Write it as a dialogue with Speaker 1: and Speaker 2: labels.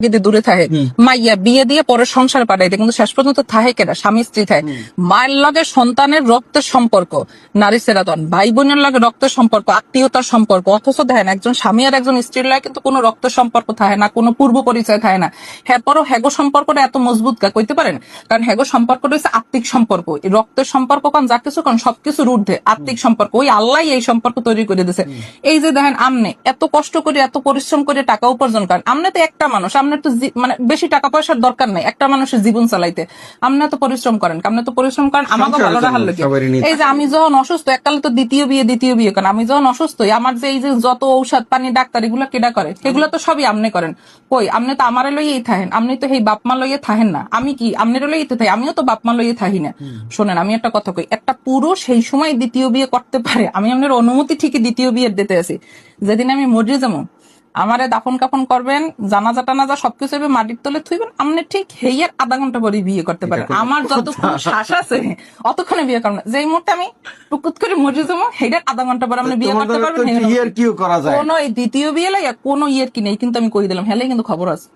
Speaker 1: যদি দূরে থাকে মাইয়া বিয়ে দিয়ে পরে সংসার পাঠাইতে কিন্তু শেষ পর্যন্ত থাহে কেনা স্বামী স্ত্রী থাকে মায়ের লগে সন্তানের রক্তের সম্পর্ক নারী সেরাদন ভাই বোনের লগে রক্তের সম্পর্ক আত্মীয়তার সম্পর্ক অথচ দেখেন একজন স্বামী আর একজন স্ত্রীর লগে কিন্তু কোনো রক্তের সম্পর্ক থাকে না কোনো পূর্ব পরিচয় থাকে না হ্যাঁ পরও হেগো সম্পর্কটা এত মজবুত কইতে পারেন কারণ হেগো সম্পর্কটা হচ্ছে আত্মিক সম্পর্ক এই রক্তের সম্পর্ক কারণ যা কিছু কারণ সবকিছুর ঊর্ধ্বে আত্মিক সম্পর্ক ওই আল্লাহ এই সম্পর্ক তৈরি করে দিয়েছে এই যে দেখেন আমনে এত কষ্ট করে এত পরিশ্রম করে টাকা উপার্জন করেন আমনে তো একটা মানুষ আমনে তো মানে বেশি টাকা পয়সার দরকার নাই একটা মানুষের জীবন চালাইতে আমনে তো পরিশ্রম করেন আমনে তো পরিশ্রম করেন আমাকে ভালো রাখার লাগে এই যে আমি যখন অসুস্থ এককালে তো দ্বিতীয় বিয়ে করেন আমি যখন অসুস্থ আমার যে এই যে যত ঔষধ পানি ডাক্তার এগুলো কেডা করে সেগুলো তো সবই আমনে করেন কই আমনে তো আমারে লইয়েই থাকেন আপনি তো এই বাপমা লইয়ে থাকেন না আমি কি আমনের লইয়ে থাকি আমিও তো বাপমা লইয়ে থাকি না শোনেন আমি একটা কথা কই একটা পুরুষ সেই সময় দ্বিতীয় বিয়ে করতে পারে আমি আপনার অনুমতি ঠিকই দ্বিতীয় বিয়ের দিতে আছি যেদিন আমি মরে যাবো আমারে দাফন কাফন করবেন জানাজা টানাজা সবকিছু মাটির তলে থুইবেন আপনি ঠিক হেয়ার আধা ঘন্টা পরে বিয়ে করতে পারেন আমার যতক্ষণ শ্বাস আছে অতক্ষণে বিয়ে করবেন যেই মুহূর্তে আমি টুকুত করে মরে যাবো হেয়ার আধা ঘন্টা পরে আপনি বিয়ে করতে পারবেন কোনো দ্বিতীয় বিয়ে লাগে কোনো ইয়ের কি নেই কিন্তু আমি কই দিলাম হেলে কিন্তু খবর আছে